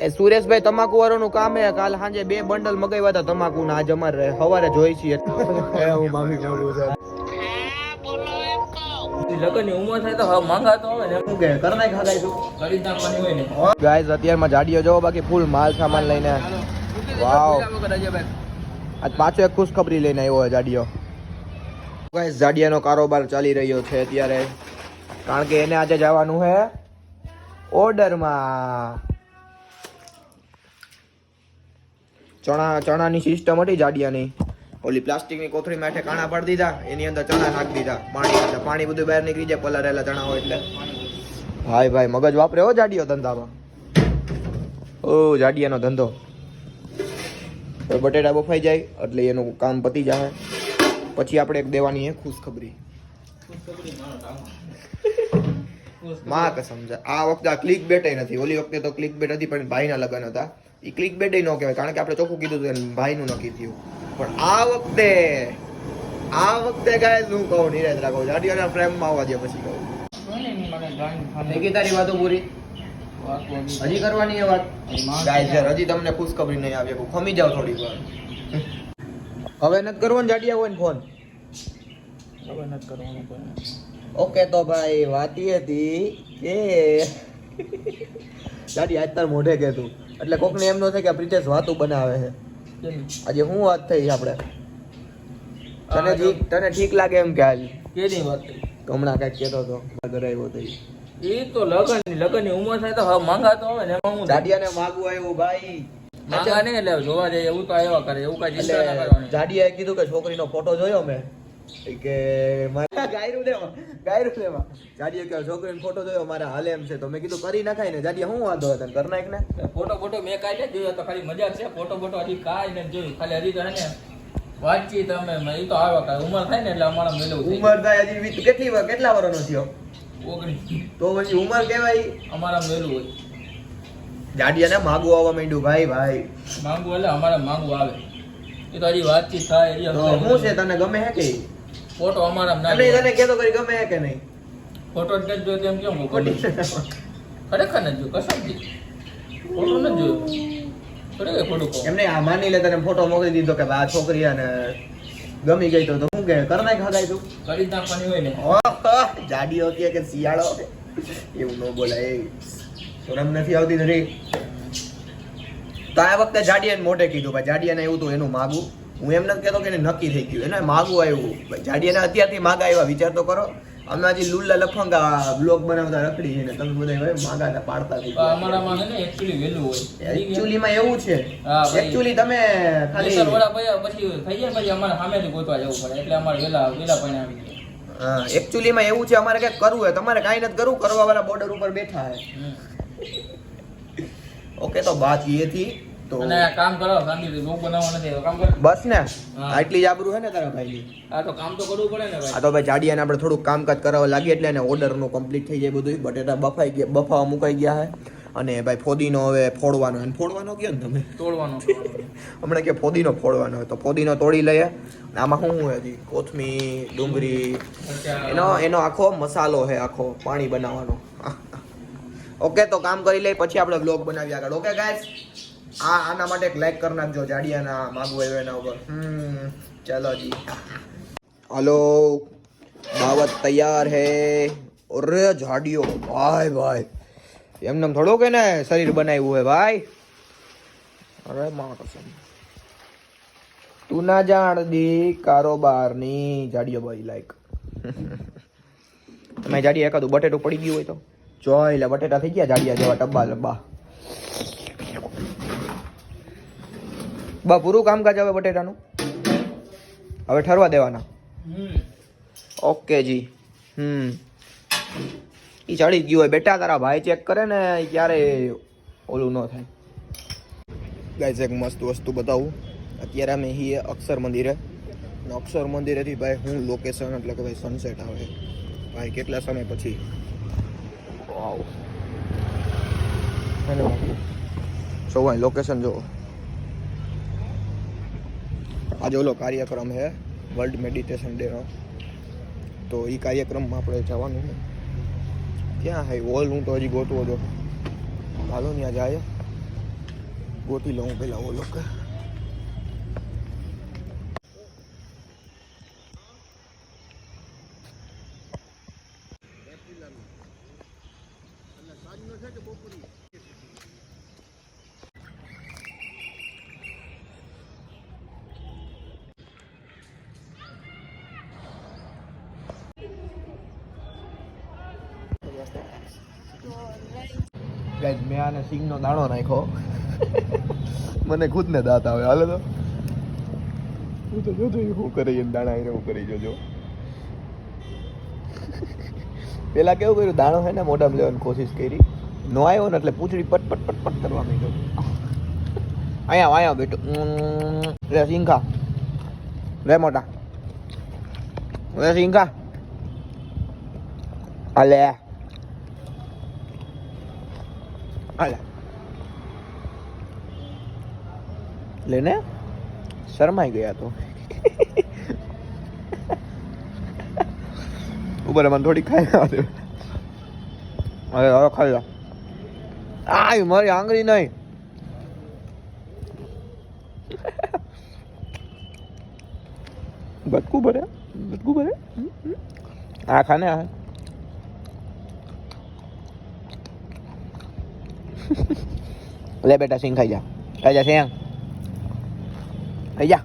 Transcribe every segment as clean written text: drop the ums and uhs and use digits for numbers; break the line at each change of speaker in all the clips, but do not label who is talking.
એ સુરેશભાઈ તમાકુ વાળાનું કામ હે. કાલ સાંજે 2 બંડલ મગાવ્યા હતા તમાકુના. આજ અમારે સવારે જોઈ છીએ. હું માફી માંગુ છું.
લગનની ઉંમર થાય તો હવે માંગા તો આવે ને.
શું કે કર નાખ ખાગાઈ તું
કરી નાખવાની હોય ને.
ગાઈસ અત્યારમાં જાડીઓ જોવો, બાકી ફૂલ માલ સામાન લઈને. વાવ, આજ પાછો એક ખુશખબરી લઈને આવ્યો છે જાડીઓ. ગાઈસ જાડિયાનો કારોબાર ચાલી રહ્યો છે અત્યારે, કારણ કે એને આજે જવાનું છે ઓર્ડરમાં. ચણાની સિસ્ટમ હતી જાડિયાની. ઓલી પ્લાસ્ટિકની કોથળી માથે કાણા પાડી દીધા, એની અંદર ચણા નાખી દીધા, પાણી બધું બહાર નીકળી જાય પલાળેલા ચણા હોય એટલે. ભાઈ મગજ વાપરે હો જાડિયો ધંધામાં. ઓ જાડિયાનો ધંધો. બટેટા બફાઈ જાય એટલે એનું કામ પતી જાય. પછી આપણે એક દેવાની છે ખુશખબરી. માં કસમ છે, આ વખતે આ ક્લિક બેટ નથી. ઓલી વખતે તો ક્લિક બેટ હતી પણ ભાઈના લગ્ન હતા. એ ક્લિક બેટ ન કહેવાય, કારણ કે આપણે ચોખ્ખું કીધું હતું ભાઈનું નક્કી થયું. પણ આ વખતે ગાય શું કહું, નિરાશ રાખો. જાડિયાના ફ્રેમમાં આવવા દે પછી કહું. થઈ તારી વાતો પૂરી? હજી કરવાની વાત? ગાય છે હજી તમને ખુશખબરી નહીં આવી. ખમી જાવ થોડી વાર. હવે નથી કરવો ને જાડિયા હોય ને ફોન?
હવે નથી કરવાનું.
ઓકે તો ભાઈ વાત એ હતી કે જાડી આજ તાર મોઢે કે તું, એટલે કોકને એમ ન થાય કે પ્રિતેશ વાતું બનાવે છે. આજે શું વાત થઈ આપણે? તને ઠીક લાગે એમ કે આજ
કેની વાત થઈ?
હમણાં કઈક કેતો હતો ઘરે આવ્યો તો
એ તો લગનની ઉંમર થાય તો હવે માંગા તો આવે ને. એમાં હું
જાડિયાને માગવું આવ્યું ભાઈ.
માંગા નહીં એટલે જોવા જાય એવું તો આવ્યા કરે, એવું કઈ ચિંતા ના કરવાની.
જાડિયાએ કીધું કે છોકરીનો ફોટો જોયો મેં કે ગાયરું લેવા જાડિયા કે છોકરીનો ફોટો જોયો મારે હાલે એમ છે, તો મેં કીધું કરી નાખાય ને. જાડિયા શું વાંધો હતો કર નાખ ને.
ફોટો મેં કાંઈ જોયો તો ખાલી મજાક છે. ફોટો હજી કાંઈ નથી જોયું, ખાલી હજી તો હે ને વાતચીત અમે એ તો આવ્યા કરે. ઉંમર થાય ને એટલે અમારા મેળવું
ઉંમર થાય હજી કેટલા વર્ષનો થયો?
19.
તો પછી ઉંમર કેવાય?
અમારા મેળવું હોય.
જાડિયાને માગવું આવવા માંડ્યું ભાઈ.
માંગવું એટલે અમારે માંગવું આવે. એ તો હજી વાતચીત થાય.
શું છે તને ગમે હે કે
ફોટો અમારા ના
તને કેતો કરી ગમે હે કે નહીં?
ફોટો જ નથી જોયો તેમ કેમ ખરેખર નથી જોયું કસમથી. ફોટો નથી જોયો ખરેખર ખોટું કહું.
એમને આ માની લે તને ફોટો મોકલી દીધો કે આ છોકરી અને ગમી ગઈ તો શું કે કર નાખ ખાગાય તું?
કરી જ નાખવાની હોય ને.
જાડીઓ કે શિયાળો એવું ન બોલાય. શરમ નથી આવતી નરી? તો આ વખતે જાડિયાને મોઢે કીધું ભાઈ. જાડિયાને એવું તો એનું માગવું. હું એમ નથી કહેતો કે એને નક્કી થઈ ગયું, એને માગવું આવ્યું. જાડિયાને અત્યારથી માગા આવ્યા. વિચાર તો કરો, અમે હજી લુલ્લા લફંગા બ્લોગ બનાવતા રખડી છે ને તમે બધા માગા પાડતા થઈ ગયા.
અમારામાં છે ને એકચ્યુઅલી વેલું હોય.
એકચ્યુઅલીમાં એવું છે. એકચ્યુઅલી તમે ખાલી
વડા પછી થઈ જાય પછી અમારે સામેથી ગોતવા જવું પડે, એટલે અમારે વેલા પણ આવી જાય.
હા, એકચ્યુઅલીમાં એવું છે. અમારે કંઈક કરવું હોય, તમારે કાંઈ નથી કરવું, કરવા વાળા બોર્ડર ઉપર બેઠા છે. ઓકે તો બાત એ થી તો
અને કામ કરો શાંતિથી. લોક બનાવવા નથી કામ કર
બસ ને. આટલી જ આબરૂ છે ને તારા ભાઈની?
આ તો કામ તો કરવું પડે ને ભાઈ.
આ તો ભાઈ જાડિયાને આપણે થોડુંક કામકાજ કરાવવા લાગીએ એટલે એને ઓર્ડરનું કમ્પ્લીટ થઈ જાય બધું. બટેટા બફાવા મુકાઈ ગયા છે. અને ભાઈ ફોદીનો હવે ફોડવાનો ગયો ને તમે
તોડવાનો
હમણાં કે ફોદીનો ફોડવાનો હોય તો ફોદીનો તોડી લઈએ. આમાં શું હોય હજી કોથમીર ડુંગળી એનો આખો મસાલો છે, આખો પાણી બનાવવાનો. ઓકે તો કામ કરી લઈ પછી આપણે વ્લોગ બનાવીએ આગળ. ઓકે ગાઈસ, આના માટે એક લાઈક કરી નાખજો. જાડિયાના માગવું આવ્યું એના ઉપર. ચલો જી. હલો, દાવત તૈયાર હે. અરે જાડિયો ભાઈ એમને થોડો કે ને શરીર બનાવ્યું હે ભાઈ. અરે માં કસમ તું ના જાણ દી કારોબારની. જાડિયો ભાઈ લાઈક તમે જાડિયા એકાદું બટેટું પડી ગયું હોય તો જોઈ લે. બટેટા થઈ ગયા જાડિયા જેવા ટબ્બા લબ્બા. બા પૂરું કામકાજ હવે બટેટાનું હવે ઠરવા દેવાના. ઓકે જી. ઈ ચડી ગયું હોય બેટા. તારા ભાઈ ચેક કરે ને ક્યારે ઓલું ન થાય. ગાઈસ એક મસ્ત વસ્તુ બતાવું. અત્યારે અમે છીએ અક્ષર મંદિરે. અક્ષર મંદિરેથી ભાઈ હું લોકેશન એટલે કે ભાઈ સનસેટ આવે ભાઈ કેટલા સમય પછી. વાવ સો ભાઈ લોકેશન જો. આજે ઓલો કાર્યક્રમ છે વર્લ્ડ મેડિટેશન ડેનો, તો એ કાર્યક્રમમાં આપણે જવાનું છે. ક્યાં હે હોલ? હું તો હજી ગોતવો જો. હાલો ત્યાં જાય. ગોતી લઉં પેલા ઓલો કે ગાઈસ મેં આને સિંગનો દાણો નાખ્યો મને ખુદ ને દાંત આવે હાલે તો હું તો જોજો શું કરે એમ દાણા એને હું કરી જોજો પેલા કેવું કર્યું દાણો છે ને મોઢામાં લેવાની કોશિશ કરી નો આવ્યો ને એટલે પૂંછડી પટ પટ પટ પટ કરવા માંડ્યો અહીંયા બેટો રે સિંગા રે મોટા રે સિંગા હાલે હાલે લેને શરમાઈ ગયા તો ઉપર મને થોડી ખાઈ હવે હવે ખાઈ લો આ મારી આંગળી નહીં બટકું ભરે આ ખાને આ લે બેટા સિંગ ખાઈ જા સિંગ ખાઈ જા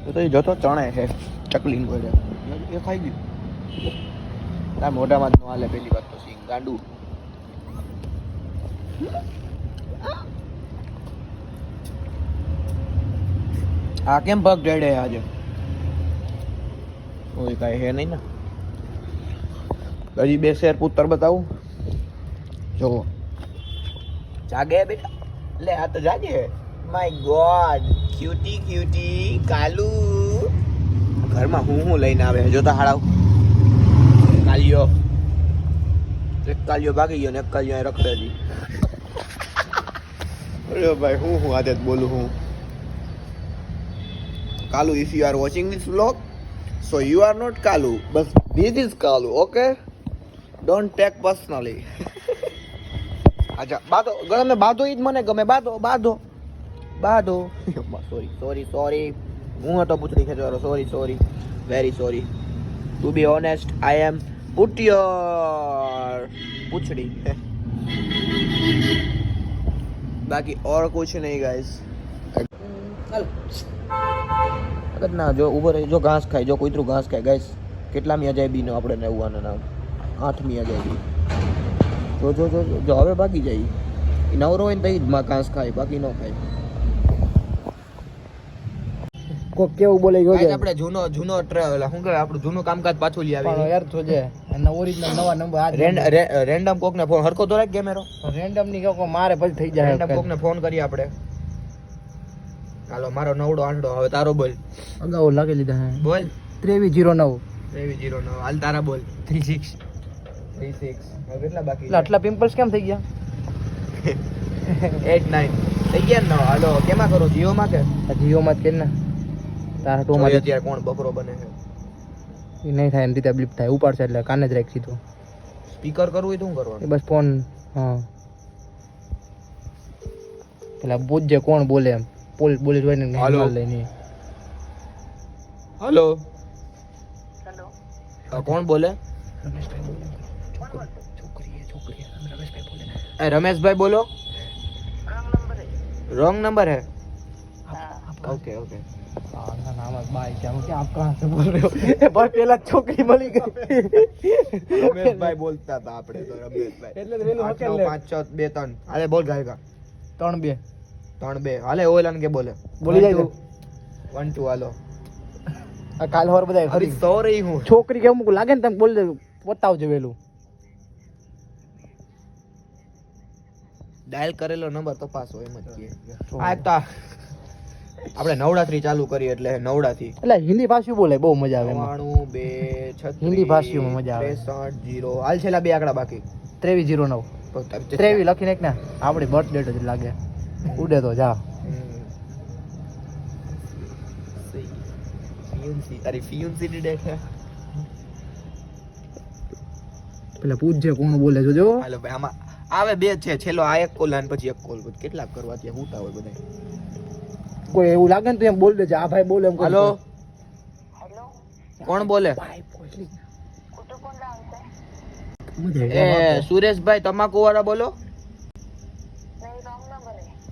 તો એ જોતો ચણે છે ચકલી બોલે એ ખાઈ ગયું તારા મોઢામાં જ ન હાલે પેલી વાત તો સિંગ ગાંડું આ કેમ પગ ડેડે આજે કોઈ કાંઈ હે નહીં ને હજી બે શેર પુત્ર બતાવું જો જાગે બેટા લે આ તો જાગે માય ગોડ ક્યુટી કાલુ ઘરમાં હું લઈને આવે જોતા હાડાવ કાલિયો એક કાલિયો ભાગી ગયો ને એક કાલિયો અહીં રખડે જી અરે ભાઈ હું આદત બોલું હું કાલુ if you are watching this vlog so you are not Kalu bus this is Kalu okay don't take personally અચ્છા બાદો ગમે બાદો ઈ જ મને ગમે બાદો સોરી હું હતો પૂછડી ખેંચવાનો sorry very sorry to be honest I am put your પૂછડી બાકી ઓર કુછ નહીં ગાઈસ અગર ના જો ઉભો રહી જો ઘાસ ખાય જો કોઈતરું ઘાસ ખાય ગાઈસ કેટલામી અજાયબીનો આપણે નેવવાના નામ 8મી અજાયબી જો હવે ભાગી જાય એ નવરો હોય ને તઈ જ માં ઘાસ ખાય બાકી ન ખાય
કોક કેવું બોલે ગયો છે
આપણે જૂનો ટ્રેવલ શું કહેવાય આપણું જૂનું કામકાજ પાછું લઈ આવી
યાર તો છે અને ઓરિજિનલ નવા નંબર આ
રેન્ડમ કોક ને ફોન હરકો તો રાખ કેમેરો
રેન્ડમ ની કોક મારે પછી થઈ જાય
રેન્ડમ કોક ને ફોન કરીએ આપણે હાલો મારો નવડો આંડો હવે તારો બોલ
અગાઉ લાગી લીધા હે
બોલ
2309
હાલ તારા બોલ 36 હવે કેટલા બાકી
આટલા પિમ્પલ્સ કેમ થઈ ગયા
8 9 થઈ ગયા ને હાલો કેમાં કરો જીઓ માં કે
જીઓ માં જ કે ને તારા તો માં
અત્યારે કોણ બકરો બને છે
એ નહીં થાય એમ રીતે બ્લિપ થાય ઉપાડશે એટલે કાને જ રાખી સીધું
સ્પીકર કરવું હોય તો શું કરવાનું
એ બસ ફોન હા પેલા પૂછજે કોણ બોલે એમ બોલે જોઈને
હાલો.
લઈને
હેલો કોણ બોલે रमेश भाई बोलो रॉन्ग नंबर है ओके ओके
नाम है भाई क्या आप कहां से बोल रहे हो बस पहला छोकरी मળી ગઈ
रमेश भाई बोलता था આપણે તો रमेश भाई
એટલે વેલું હકેલ લે
5 6 2 3 હાલે બોલ ગાયકા
3
2 હાલે ઓલાન કે બોલે
બોલી જાય
1 2 હાલો
આ કાલ હોર બધાય
અરે
ખરી
સોરી હું
છોકરી કેમ લાગે ને તમે બોલ દે બતાવજો વેલું
ડાયલ કરેલો નંબર તપાસો એમ જ કીએ આ એક તો આપણે નવડાત્રી ચાલુ કરી એટલે નવડાથી
એટલે હિન્દી ભાષી બોલે બહુ મજા આવે એમાં
92 36
હિન્દી ભાષીમાં મજા આવે
630 હાલ છેલ્લા બે આંકડા બાકી
2309 23 લખીને એક ને આપણી બર્થ ડેટ જ લાગે ઉડે તો જા
ફિયુન્સી ડેટ છે
પેલા પૂછજે કોણ બોલે જોજો
હાલો ભાઈ આવે બે છે છેલ્લો આ એક કોલ અને પછી એક કોલ કેટલાક કરવા ત્યાં હુતા હોય બધા
કોઈ એવું લાગે ને તો એમ બોલ દેજે આ ભાઈ બોલે એમ
હેલો કોણ બોલે એ સુરેશભાઈ તમાકુ वाला बोलो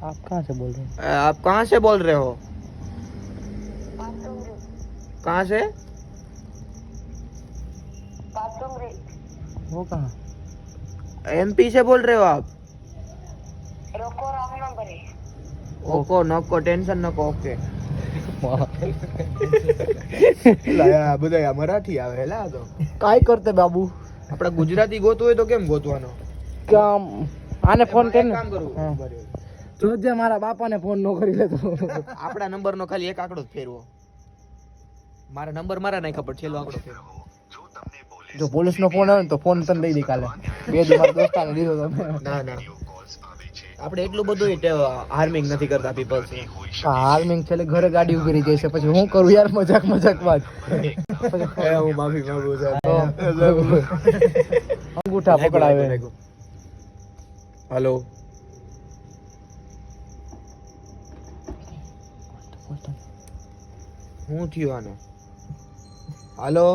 आप कहाँ से बोल रहे हैं
आप कहाँ से बोल रहे हो कहाँ से
वो कहाँ
एमपी से बोल रहे हो आप ओको नको टेंशन नको ओके બધા મરાઠી આવે હેલા તો
કાઈ કરતે બાબુ
આપણે ગુજરાતી ગોતવું હોય તો કેમ ગોતવાનો
કામ આને ફોન કરીને
કામ કરવું
હા. જોજે મારા બાપાને ફોન નો કરી લેતો
આપણા નંબર નો ખાલી એક આંકડો જ ફેરવો મારા નંબર મારા નહીં ખબર છેલ્લો આંકડો ફેરવો
જો પોલીસ નો ફોન આવે ને તો ફોન તને દઈ દે કાલે બે દી મારા દોસ્તાને દીધો તમે
ના ના આપણે એટલું બધું હાર્મિંગ નથી કરતા પીપલ
હાર્મિંગ છેલ્લે ઘરે ગાડી ઉભી રહી જાય છે પછી હું કરું યાર મજાક માં
હું માફી માંગુ છું
અંગૂઠા પકડાવે
હેલો હું થયું આને હાલો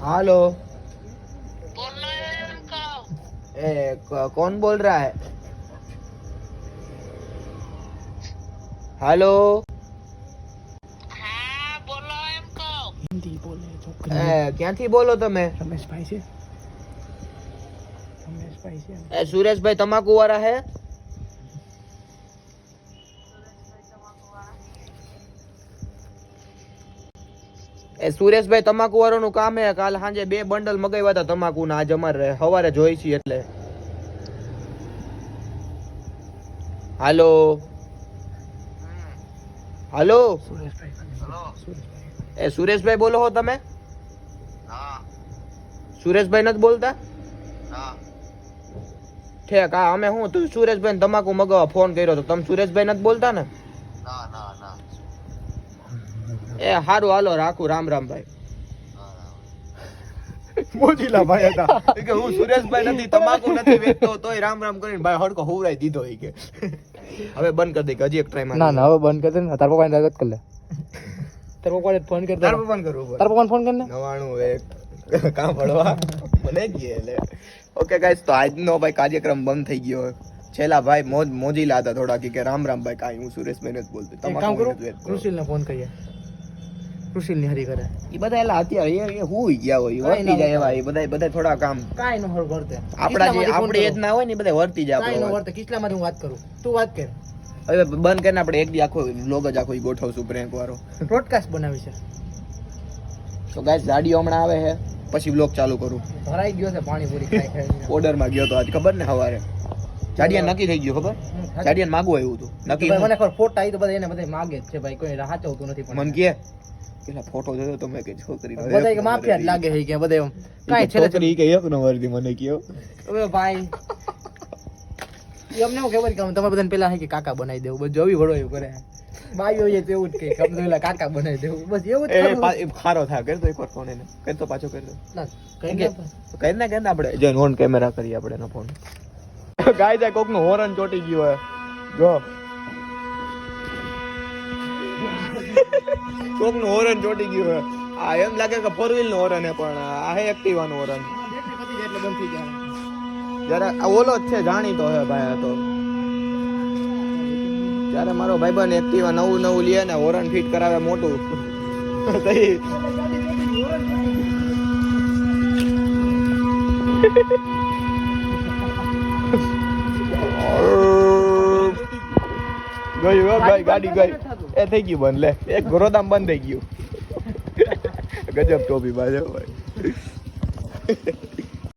હાલો ए कौन बोल रहा है हेलो
हाँ बोलो एम को
हिंदी बोले
ક્યાંથી બોલો તમે
रमेशભાઈ છે
એ સુરેશભાઈ તમાકુ વાળા હે એ સુરેશભાઈ તમાકુ વાળાનું કામ હે કાલ સાંજે 2 બંડલ મગાવ્યા હતા તમાકુના આજ અમારે સવારે જોઈ છે એટલે હાલો હાલો એ સુરેશભાઈ બોલો હો તમે સુરેશભાઈ નથી બોલતા ઠેક હા અમે હું તું સુરેશભાઈ તમાકુ મગાવવા ફોન કર્યો તો તમે સુરેશભાઈ નથી બોલતા ને એ હારું હાલો રાખું રામ રામ ભાઈ મોજીલા ભાઈ હતા કે હું સુરેશભાઈ નથી તમાકુ નથી વેચતો તોય રામ રામ કરીને ભાઈ હડકો હુવરાઈ દીધો ઈ કે હવે બંધ કરી દે કે હજી એક ટ્રાય
ના ના હવે બંધ કરી દે ને તાર પપ્પાને દાગત કરી લે તાર પપ્પાને ફોન કર
તાર પપ્પાને કરવું
તાર પપ્પાને ફોન કર ને
99 કામ પડવા મને ગયે લે ઓકે ગાઈસ તો આજનો ભાઈ કાર્યક્રમ બંધ થઈ ગયો છેલ્લા ભાઈ મોજીલા હતા થોડા કે રામ રામ ભાઈ કાઈ હું સુરેશભાઈ નથી બોલતો
એક કામ કરો કૃષિલ ને ફોન કરીએ કૃષિલ ની હરી કરે
ઈ બધા એલા અત્યારે એ હુઈ ગયા હોય વર્તી જાય એવા એ બધા થોડા કામ
કાઈ નો હળ વર્તે
આપડા જે આપણી એજ ના હોય ને બધા વર્તી જાય
કાઈ નો
આપણે
વર્તે કિસલામાંથી હું વાત કરું તું વાત કર
હવે બંધ કરીને આપણે એક દી આખો વ્લોગ જ આખો ઈ ગોઠવશું પ્રેન્ક વાળો
બ્રોડકાસ્ટ બનાવી છે
તો ગાઈસ ગાડીઓ હમણાં આવે છે પછી વ્લોગ ચાલુ કરું
ભરાઈ ગયો છે પાણીપુરી ખાઈ ખાઈને
ઓર્ડર માં ગયો તો આજ ખબર ને સવારે જાડિયા નક્કી થઈ ગયો ખબર જાડિયા માગવું આવ્યું હતું નક્કી
ભાઈ મને ખબર ફોટા આવી તો બધા એને બધા માગે જ છે ભાઈ કોઈ રાહ ચાવતું નથી પણ
મન કે પેલા ફોટો જોયો તો મેં કે છોકરી
બધા કે માફિયા જ લાગે છે કે બધા એમ કાઈ છેલ્લે
છોકરી કે એક નંબર થી મને કયો
હવે ભાઈ અમને એવું ખબર કે તમારે બધાને પેલા હે કે કાકા બનાવી દેવું બસ જોવી વડો એવું કરે બાઈ હોય તો એવું જ કે આપણે પેલા કાકા બનાવી દેવું બસ એવું જ
એ ખારો થાય કર તો એકવાર ફોન એને કર તો પાછો કર દો
ના કઈ
કઈ ના આપણે જો ઓન કેમેરા કરીએ આપણે એનો ફોન ગાય જાય કોક નું હોરન ચોટી ગયું હોય જો કોક નું હોરન ચોટી ગયું હોય આ એમ લાગે કે 4 વ્હીલ નું હોરન હે પણ આ હે એક્ટિવા નું હોરન
એટલે બંધ થઈ ગયા
જરા આ ઓલો જ છે જાણીતો હે ભાઈ આ તો ત્યારે મારો ભાઈબંધ એક્ટિવા નવું લે ને હોરન ફિટ કરાવે મોટું તઈ ગયું હો ભાઈ ગાડી ગઈ એ થઈ ગયું બંધ લે એક ગોરોદામ બંધ થઈ ગયું ગજબ ટોપી બાજુ ભાઈ